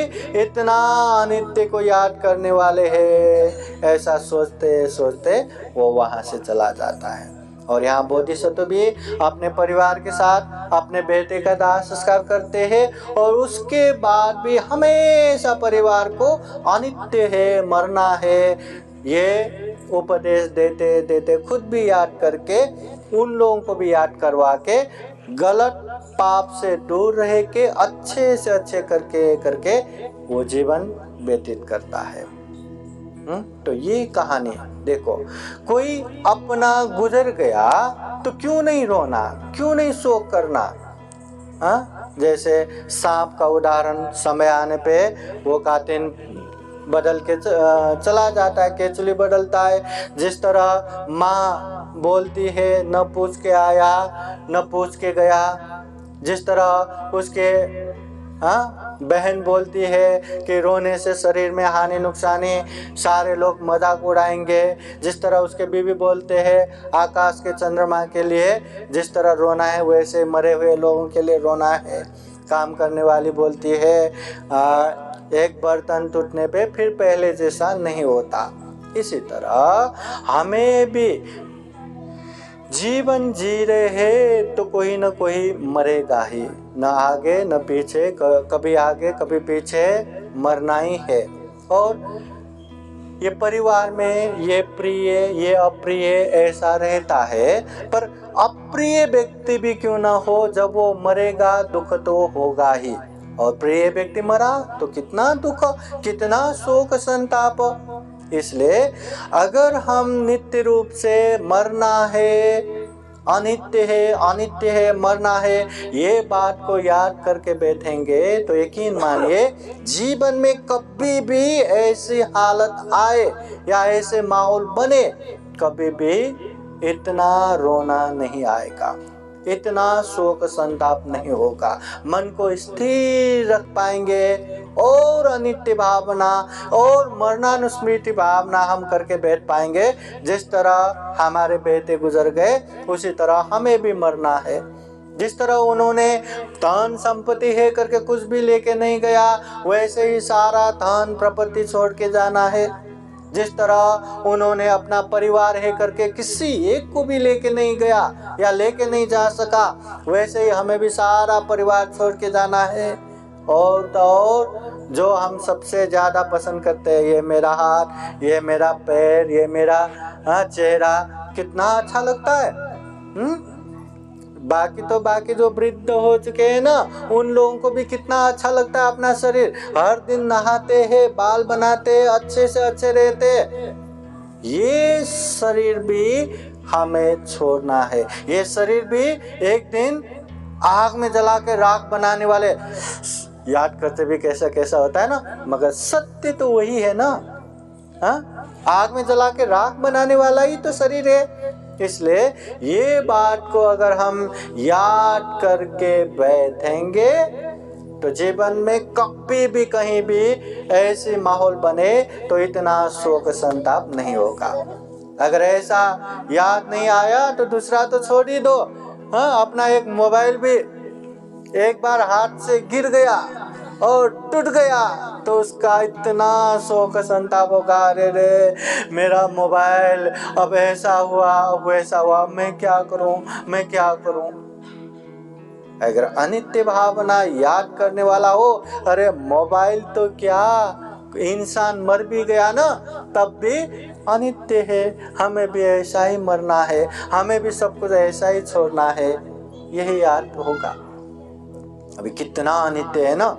इतना अनित्य को याद करने वाले हैं, ऐसा सोचते सोचते वो वहां से चला जाता है। और यहाँ बोधिसत्व भी अपने परिवार के साथ अपने बेटे का दाह संस्कार करते हैं, और उसके बाद भी हमेशा परिवार को अनित्य है, मरना है, ये उपदेश देते देते खुद भी याद करके उन लोगों को भी याद करवा के गलत पाप से दूर रह के अच्छे से अच्छे करके वो जीवन व्यतीत करता है। तो ये कहानी देखो, कोई अपना गुजर गया तो क्यों नहीं रोना, क्यों नहीं शोक करना। जैसे सांप का उदाहरण, समय आने पे वो कातिल बदल के चला जाता है, केचुली बदलता है। जिस तरह माँ बोलती है न पूछ के आया न पूछ के गया, जिस तरह उसके बहन बोलती है कि रोने से शरीर में हानि नुकसानी, सारे लोग मजाक उड़ाएंगे, जिस तरह उसके बीवी बोलते हैं आकाश के चंद्रमा के लिए जिस तरह रोना है वैसे मरे हुए लोगों के लिए रोना है। काम करने वाली बोलती है एक बर्तन टूटने पे फिर पहले जैसा नहीं होता। इसी तरह हमें भी जीवन जी रहे हैं तो कोई न कोई मरेगा ही, न आगे न पीछे, कभी आगे कभी पीछे मरना ही है। और ये परिवार में ये प्रिय ये अप्रिय ऐसा रहता है, पर अप्रिय व्यक्ति भी क्यों ना हो, जब वो मरेगा दुख तो होगा ही। और प्रिय व्यक्ति मरा तो कितना दुख, कितना शोक संताप। इसलिए अगर हम नित्य रूप से मरना है, अनित्य है मरना है, ये बात को याद करके बैठेंगे तो यकीन मानिए जीवन में कभी भी ऐसी हालत आए या ऐसे माहौल बने, कभी भी इतना रोना नहीं आएगा, इतना शोक संताप नहीं होगा। मन को स्थिर रख पाएंगे और अनित्य भावना और मरणानुस्मृति भावना हम करके बैठ पाएंगे। जिस तरह हमारे बेटे गुजर गए उसी तरह हमें भी मरना है। जिस तरह उन्होंने धन संपत्ति है करके कुछ भी लेके नहीं गया, वैसे ही सारा धन प्रपत्ति छोड़ के जाना है। जिस तरह उन्होंने अपना परिवार है करके किसी एक को भी लेके नहीं गया या लेके नहीं जा सका, वैसे ही हमें भी सारा परिवार छोड़ के जाना है। और तो और जो हम सबसे ज़्यादा पसंद करते हैं, ये मेरा हाथ, ये मेरा पैर, ये मेरा चेहरा, कितना अच्छा लगता है। बाकी तो बाकी जो वृद्ध हो चुके हैं ना, उन लोगों को भी कितना अच्छा लगता है अपना शरीर, हर दिन नहाते हैं, बाल बनाते हैं, अच्छे से अच्छे रहते हैं। ये शरीर भी हमें छोड़ना है, ये शरीर भी एक दिन आग में जला के राख बनाने वाले, याद करते भी कैसा कैसा होता है ना, मगर सत्य तो वही है ना। हाँ, आग में जला के राख बनाने वाला ही तो शरीर है। इसलिए ये बात को अगर हम याद करके बैठेंगे तो जीवन में कभी भी कहीं भी ऐसी माहौल बने तो इतना शोक संताप नहीं होगा। अगर ऐसा याद नहीं आया तो दूसरा तो छोड़ ही दो। हाँ, अपना एक मोबाइल भी एक बार हाथ से गिर गया और टूट गया तो उसका इतना शोक संताप होगा, अरे रे मेरा मोबाइल, अब ऐसा हुआ, अब वैसा हुआ, मैं क्या करूं, मैं क्या करूं। अगर अनित्य भावना याद करने वाला हो, अरे मोबाइल तो क्या, इंसान मर भी गया ना तब भी अनित्य है, हमें भी ऐसा ही मरना है, हमें भी सब कुछ ऐसा ही छोड़ना है, यही याद होगा। अभी कितना अनित्य है ना।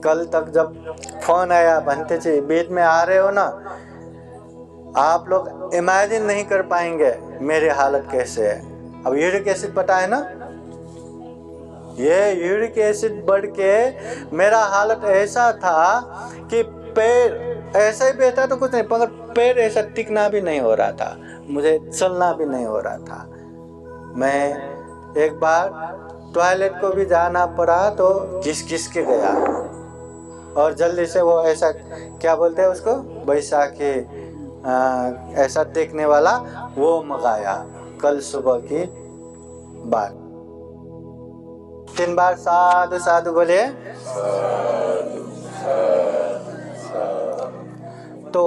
कल तक जब फोन आया बनते जी बीच में आ रहे हो ना, आप लोग इमेजिन नहीं कर पाएंगे मेरी हालत कैसे है। अब यूरिक एसिड पता है ना, ये यूरिक एसिड बढ़ के मेरा हालत ऐसा था कि पैर ऐसा ही बैठा तो कुछ नहीं, मगर पैर ऐसा टिकना भी नहीं हो रहा था, मुझे चलना भी नहीं हो रहा था। मैं एक बार टॉयलेट को भी जाना पड़ा तो घिस के गया और जल्दी से वो ऐसा क्या बोलते हैं उसको, बैसाखी ऐसा देखने वाला वो मंगाया। कल सुबह की बात। 3 बार साधु साधु बोले। तो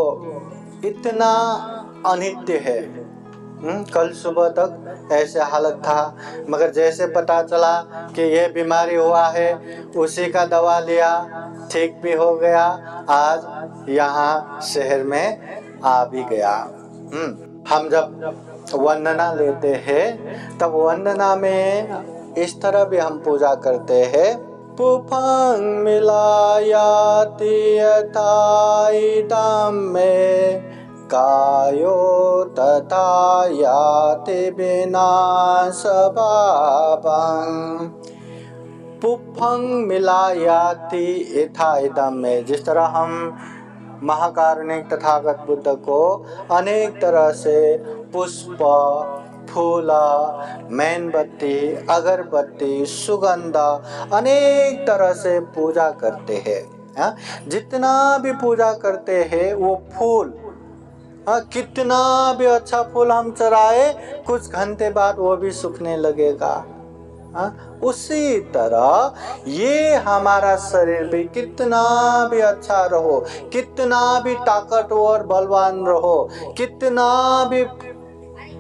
इतना अनित्य है। कल सुबह तक ऐसे हालत था, मगर जैसे पता चला कि ये बीमारी हुआ है उसी का दवा लिया, ठीक भी हो गया, आज यहाँ शहर में आ भी गया। हम जब वंदना लेते हैं तब वंदना में इस तरह भी हम पूजा करते हैं, पुफंग मिलायाति यथाइदं में कायो तथा याति विनाश भावं। पुफंग मिलायाति यथाइदं में, जिस तरह हम महाकारुणिक तथागत बुद्ध को अनेक तरह से पुष्प, फूल, मेणबत्ती, अगरबत्ती, सुगंध अनेक तरह से पूजा करते हैं। जितना भी पूजा करते हैं वो फूल, कितना भी अच्छा फूल हम चढ़ाए कुछ घंटे बाद वो भी सूखने लगेगा। उसी तरह ये हमारा शरीर भी कितना भी अच्छा रहो, कितना भी ताकतवर बलवान रहो, कितना भी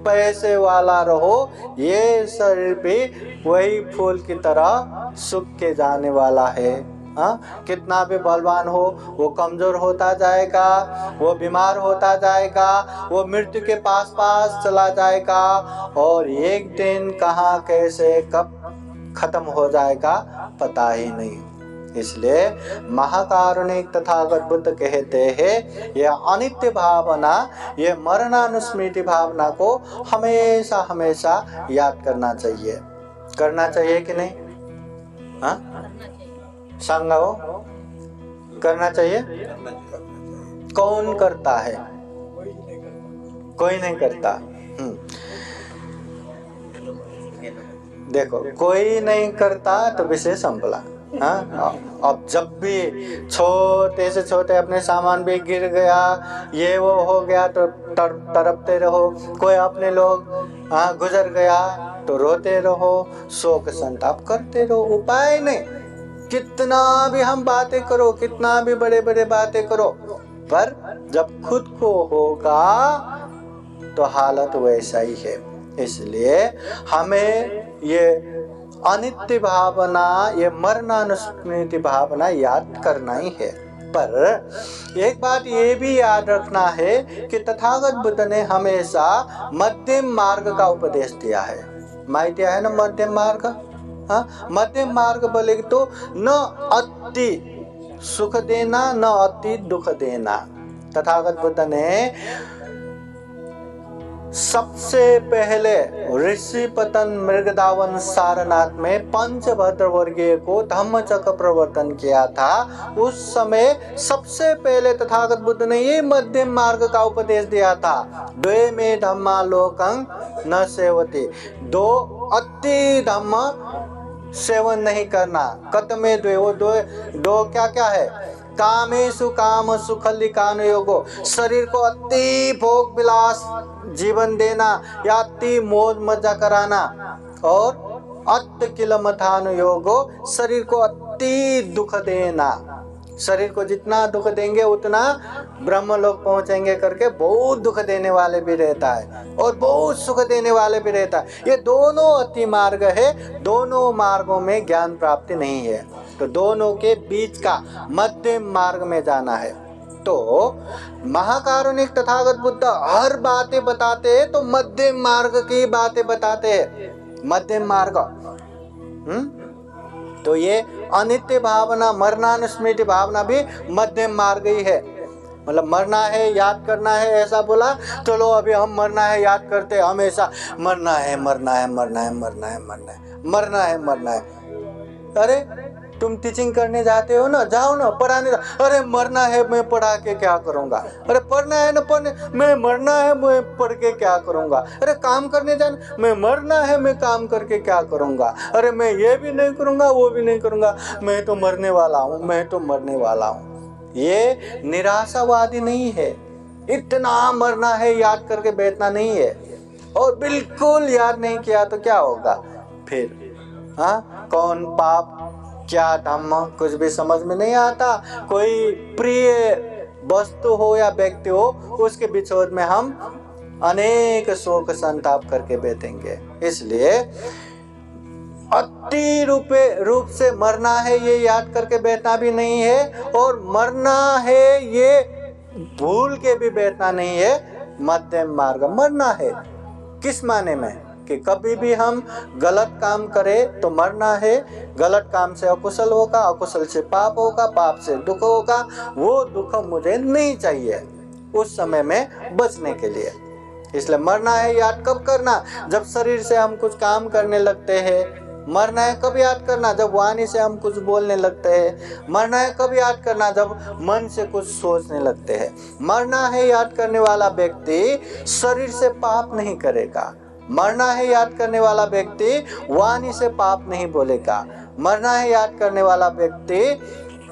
पैसे वाला रहो, ये शरीर भी वही फूल की तरह सूख के जाने वाला है। कितना भी बलवान हो वो कमजोर होता जाएगा, वो बीमार होता जाएगा, वो मृत्यु के पास चला जाएगा और एक दिन कहाँ कैसे कब खत्म हो जाएगा पता ही नहीं। इसलिए महाकारुणिक तथागत बुद्ध कहते हैं ये अनित्य भावना, ये मरणानुस्मृति भावना को हमेशा हमेशा याद करना चाहिए। करना चाहिए कि नहीं? संग हो करना चाहिए। कौन करता है? कोई नहीं करता। देखो कोई नहीं करता तो विशेष संभला। अब जब भी छोटे से छोटे अपने सामान भी गिर गया, ये वो हो गया तो तड़पते रहो। कोई अपने लोग गुजर गया तो रोते रहो, शोक संताप करते रहो। उपाय नहीं, कितना भी हम बातें करो, कितना भी बड़े बड़े बातें करो, पर जब खुद को होगा तो हालत वैसा ही है। इसलिए हमें ये अनित्य भावना, ये मरणानुस्मृति भावना याद करना ही है। पर एक बात ये भी याद रखना है कि तथागत बुद्ध ने हमेशा मध्यम मार्ग का उपदेश दिया है। माइती है ना मध्यम मार्ग? मध्यम मार्ग बोले तो न अति सुख देना न अति दुख देना। तथागत बुद्ध ने सबसे पहले ऋषिपतन मृगदावन सारनाथ में पंचभद्र वर्गीय को धम्मचक्र प्रवर्तन किया था। उस समय सबसे पहले तथागत बुद्ध ने ये मध्यम मार्ग का उपदेश दिया था। द्वे में धम्मा लोकं न सेवते, दो अति धम्म सेवन नहीं करना। कतमे द्वे, वो दो क्या क्या है? कामेषु काम सुखलिकानु योगो, शरीर को अति भोग विलास जीवन देना या अति मौज मजा कराना, और अत्त किलमथानु योगो, शरीर को अति दुख देना। शरीर को जितना दुख देंगे उतना ब्रह्मलोक पहुंचेंगे करके बहुत दुख देने वाले भी रहता है और बहुत सुख देने वाले भी रहता है। ये दोनों अति मार्ग है, दोनों मार्गों में ज्ञान प्राप्ति नहीं है। तो दोनों के बीच का मध्यम मार्ग में जाना है। तो महाकारुणिक तथागत बुद्ध हर बातें बताते हैं तो मध्यम मार्ग की बातें बताते हैं। मध्यम मार्ग तो ये अनित्य भावना, मरणानुस्मृति भावना भी मध्यम मार्ग ही है। मतलब मरना है याद करना है ऐसा बोला, चलो अभी हम मरना है याद करते, हमेशा मरना है मरना है मरना है मरना है मरना है मरना है मरना है। अरे तुम टीचिंग करने जाते हो ना, जाओ ना पढ़ाने। अरे मरना है मैं पढ़ा के क्या करूँगा? अरे पढ़ना है ना पढ़ने, मैं मरना है मैं पढ़ के क्या करूँगा? अरे काम करने जाना, मैं मरना है मैं काम करके क्या करूँगा? अरे मैं ये भी नहीं करूँगा वो भी नहीं करूँगा, मैं तो मरने वाला हूँ, मैं तो मरने वाला हूँ। ये निराशावादी नहीं है। इतना मरना है याद करके बैठना नहीं है। और बिल्कुल याद नहीं किया तो क्या होगा फिर? हाँ, कौन पाप क्या धम्म कुछ भी समझ में नहीं आता। कोई प्रिय वस्तु हो या व्यक्ति हो, उसके विछोद में हम अनेक शोक संताप करके बैठेंगे। इसलिए अति रूप से मरना है ये याद करके बैठना भी नहीं है, और मरना है ये भूल के भी बैठना नहीं है। मध्यम मार्ग मरना है किस माने में कि कभी भी हम गलत काम करें तो मरना है। गलत काम से अकुशल होगा, अकुशल से पाप होगा, पाप से दुख होगा। वो दुख मुझे नहीं चाहिए उस समय में बचने के लिए। इसलिए मरना है याद कब करना? जब शरीर से हम कुछ काम करने लगते हैं। मरना है कब याद करना? जब वाणी से हम कुछ बोलने लगते हैं। मरना है कब याद करना? जब मन से कुछ सोचने लगते हैं। मरना है याद करने वाला व्यक्ति शरीर से पाप नहीं करेगा। मरना है याद करने वाला व्यक्ति वाणी से पाप नहीं बोलेगा। मरना है याद करने वाला व्यक्ति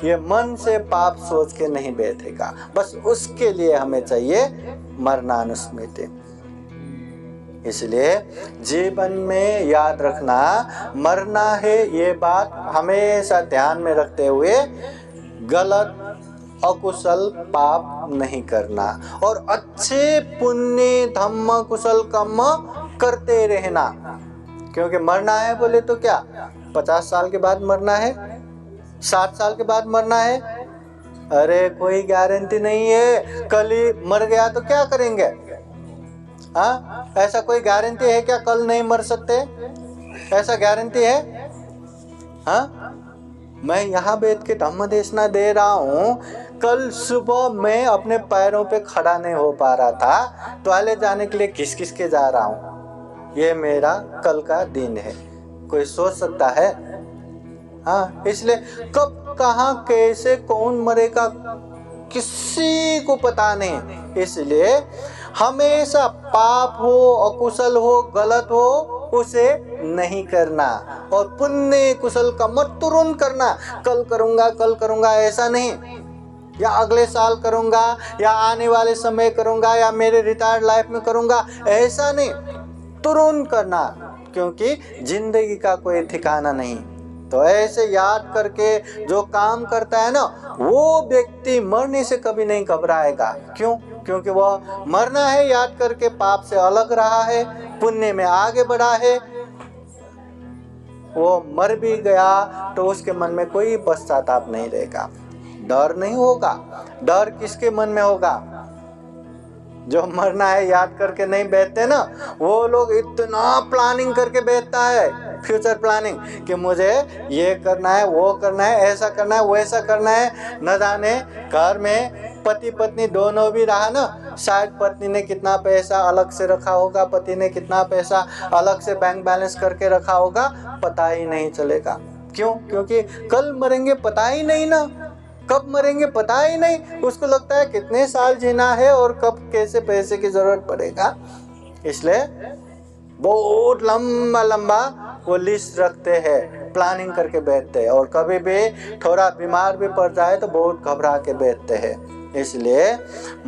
ये मन से पाप सोच के नहीं बैठेगा। बस उसके लिए हमें चाहिए मरणानुस्मृति। इसलिए जीवन में याद रखना, मरना है ये बात हमेशा ध्यान में रखते हुए गलत अकुशल पाप नहीं करना, और अच्छे पुण्य धम्म कुशल कर्म करते रहना। क्योंकि मरना है बोले तो क्या 50 साल के बाद मरना है, 60 साल के बाद मरना है? अरे कोई गारंटी नहीं है। कल ही मर गया तो क्या करेंगे? हाँ, ऐसा कोई गारंटी है क्या कल नहीं मर सकते? ऐसा गारंटी है? हाँ, मैं यहाँ बैठ के धम्म देशना दे रहा हूँ। कल सुबह मैं अपने पैरों पे खड़ा नहीं हो पा रहा था, टॉयलेट जाने के लिए घिस घिस के जा रहा हूँ। ये मेरा कल का दिन है। कोई सोच सकता है? हाँ, इसलिए कब कहाँ कैसे कौन मरेगा किसी को पता नहीं। इसलिए हमेशा पाप हो, अकुशल हो, गलत हो, उसे नहीं करना, और पुण्य कुशल का मत तुरंत करना। कल करूंगा ऐसा नहीं, या अगले साल करूंगा, या आने वाले समय करूंगा, या मेरे रिटायर्ड लाइफ में करूंगा, ऐसा नहीं, तुरंत करना। क्योंकि जिंदगी का कोई ठिकाना नहीं। तो ऐसे याद करके जो काम करता है ना, वो व्यक्ति मरने से कभी नहीं घबराएगा। क्यों? क्योंकि वह मरना है याद करके पाप से अलग रहा है, पुण्य में आगे बढ़ा है। वो मर भी गया तो उसके मन में कोई पश्चाताप नहीं रहेगा, डर नहीं होगा। डर किसके मन में होगा? जो मरना है याद करके नहीं बैठते ना, वो लोग इतना प्लानिंग करके बैठता है, फ्यूचर प्लानिंग, कि मुझे ये करना है, वो करना है, ऐसा करना है, वैसा करना है। न जाने घर में पति पत्नी दोनों भी रहा ना, शायद पत्नी ने कितना पैसा अलग से रखा होगा, पति ने कितना पैसा अलग से बैंक बैलेंस करके रखा होगा, पता ही नहीं चलेगा। क्यों? क्योंकि कल मरेंगे पता ही नहीं ना, कब मरेंगे पता ही नहीं। उसको लगता है कितने साल जीना है और कब कैसे पैसे की जरूरत पड़ेगा। इसलिए बहुत लंबा लंबा वो लिस्ट रखते हैं, प्लानिंग करके बैठते हैं, और कभी भी थोड़ा बीमार भी पड़ जाए तो बहुत घबरा के बैठते हैं। इसलिए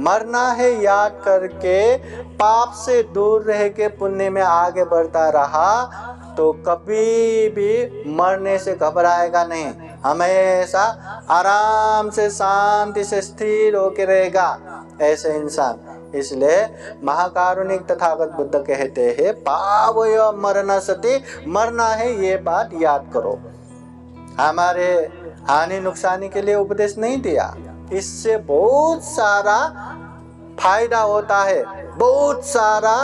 मरना है याद करके, पाप से दूर रह के पुण्य में आगे बढ़ता रहा तो कभी भी मरने से घबराएगा नहीं, हमेशा आराम से शांति से स्थिर होके रहेगा ऐसे इंसान। इसलिए महाकारुणिक तथागत बुद्ध कहते हैं, पावय मरण सति, मरना है ये बात याद करो। हमारे हानि नुकसानी के लिए उपदेश नहीं दिया, इससे बहुत सारा फायदा होता है, बहुत सारा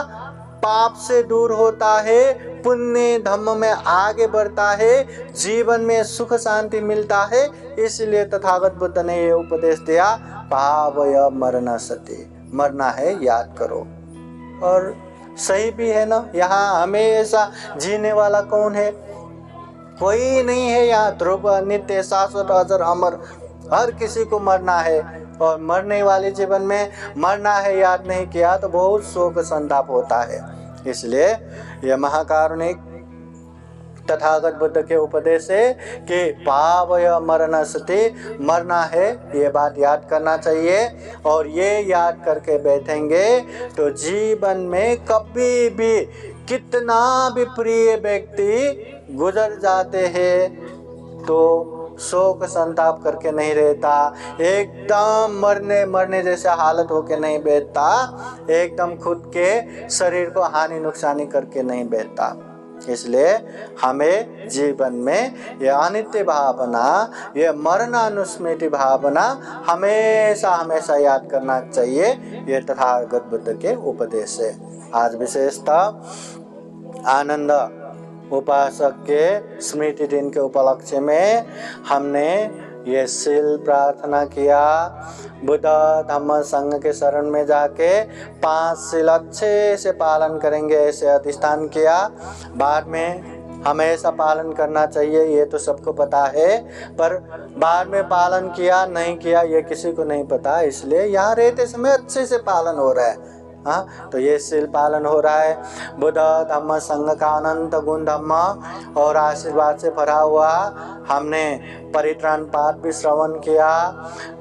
पाप से दूर होता है, पुण्य धम्म में आगे बढ़ता है, जीवन में सुख शांति मिलता है। इसलिए तथागत बुद्ध ने ये उपदेश दिया, पावय मरण सति, मरना है याद करो। और सही भी है ना, यहाँ हमेशा जीने वाला कौन है? कोई नहीं है यहाँ। ध्रुव नित्य शाश्वत अजर अमर, हर किसी को मरना है, और मरने वाले जीवन में मरना है याद नहीं किया तो बहुत शोक संताप होता है। इसलिए यह महाकारुणिक तथागत बुद्ध के उपदेश है कि पावय मरण सति, मरना है ये बात याद करना चाहिए। और ये याद करके बैठेंगे तो जीवन में कभी भी कितना भी प्रिय व्यक्ति गुजर जाते हैं तो शोक संताप करके नहीं रहता, एकदम मरने जैसा हालत होके नहीं बैठता, एकदम खुद के शरीर को हानि नुकसानी करके नहीं बैठता। इसलिए हमें जीवन में यह अनित्य भावना, यह मरणानुस्मृति भावना हमेशा हमेशा याद करना चाहिए। यह तथागत बुद्ध के उपदेश है। आज विशेषतः आनंद उपासक के स्मृति दिन के उपलक्ष्य में हमने ये शील प्रार्थना किया, बुद्ध धम्म संघ के शरण में जाके 5 शील अच्छे से पालन करेंगे ऐसे अधिष्ठान किया। बाद में हमेशा पालन करना चाहिए ये तो सबको पता है, पर बाद में पालन किया नहीं किया ये किसी को नहीं पता। इसलिए यहाँ रहते समय अच्छे से पालन हो रहा है। हाँ, तो ये शील पालन हो रहा है। बुद्ध धम्म संघ का अनंत गुण धम्म और आशीर्वाद से भरा हुआ हमने परित्राण पाठ भी श्रवण किया।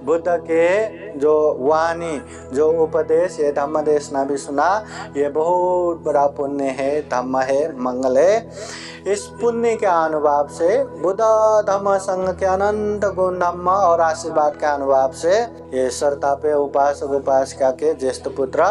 बुद्ध के जो वाणी, जो उपदेश, ये धम्म देशना भी सुना। ये बहुत बड़ा पुण्य है, धम्म है, मंगल है। इस पुण्य के अनुभाव से बुद्ध धम्म संघ के अनंत गुण धम्म और आशीर्वाद के अनुभाव से ये सरतापे उपासक उपासिका के ज्येष्ठ पुत्र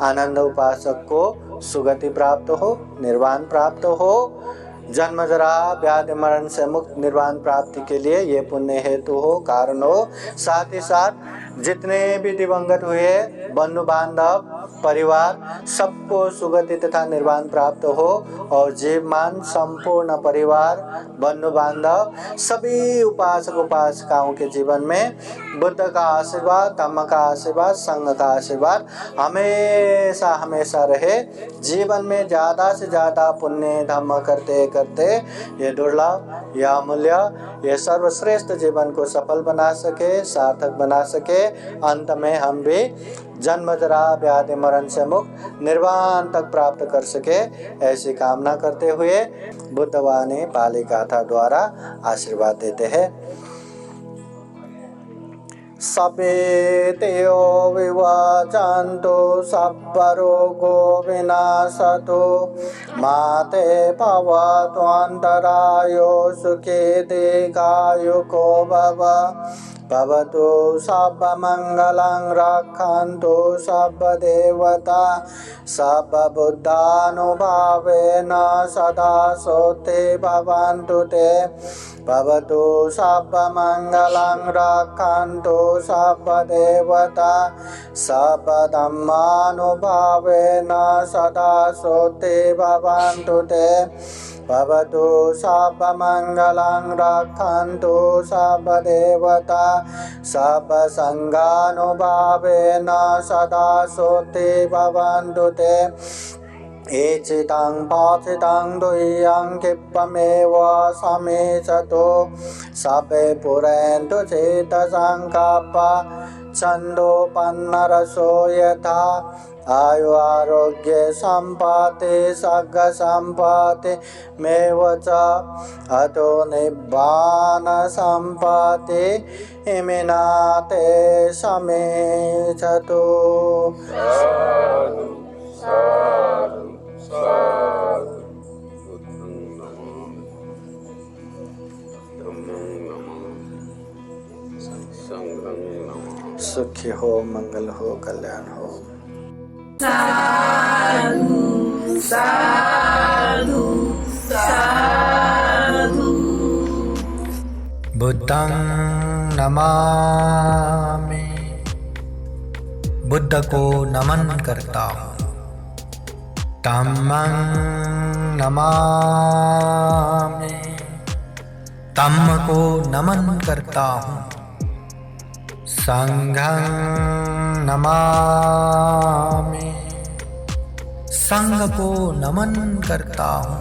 आनंद उपासक को सुगति प्राप्त हो, निर्वाण प्राप्त हो, जन्म जरा व्याधि मरण से मुक्त निर्वाण प्राप्ति के लिए ये पुण्य हेतु हो, कारण हो। साथ ही साथ जितने भी दिवंगत हुए बंधु बांधव परिवार सबको सुगति तथा निर्वाण प्राप्त हो, और जीवमान संपूर्ण परिवार बंधु बांधव सभी उपासक उपासिकाओं के जीवन में बुद्ध का आशीर्वाद, धम्म का आशीर्वाद, संघ का आशीर्वाद हमेशा हमेशा रहे। जीवन में ज़्यादा से ज़्यादा पुण्य धम्म करते करते ये दुर्लभ, यह अमूल्य, ये सर्वश्रेष्ठ जीवन को सफल बना सके, सार्थक बना सके। अंत में हम भी जन्म जरा व्याधि मरण से मुक्त निर्वाण तक प्राप्त कर सके, ऐसी कामना करते हुए बुद्धवाणी पाली गाथा द्वारा आशीर्वाद देते हैं। सपेतयो विवाचन्तो सब्बरोगो विनाशतो माते भवत्वन्तरायो सुखे दीर्घायुको भव। भवतु सर्वमङ्गलं रक्षन्तु सर्वदेवता सर्वबुद्धानुभावेन सदा सोते भवन्तु ते। भवतु सर्वमङ्गलं रक्षन्तु सर्वदेवता सर्वधर्मानुभावेन सदा सोते भवन्तु ते। भवतु सर्वमङ्गलं रक्षन्तु सर्वदेवता सर्वसंगानुभावेन सदा सोते भवन्तु ते एचितं पाचितं दुह्यं क्षिप्तमेव समेचतो सपे पुरन्तु चेतसङ्कप्पा छन्दोपन्नरसो यथा आयु आरोग्य सम्पत्ति सग्ग सम्पत्ति मेव च अतो निब्बान सम्पत्ति इमिनाते समेचतो। सुखी हो, मंगल हो, कल्याण हो। साधु साधु साधु। बुद्धं नमामि, बुद्ध को नमन करता हूँ। धम्मं नमामि, धम्म को नमन करता हूँ। संघं नमामि, संघ को नमन करता हूँ।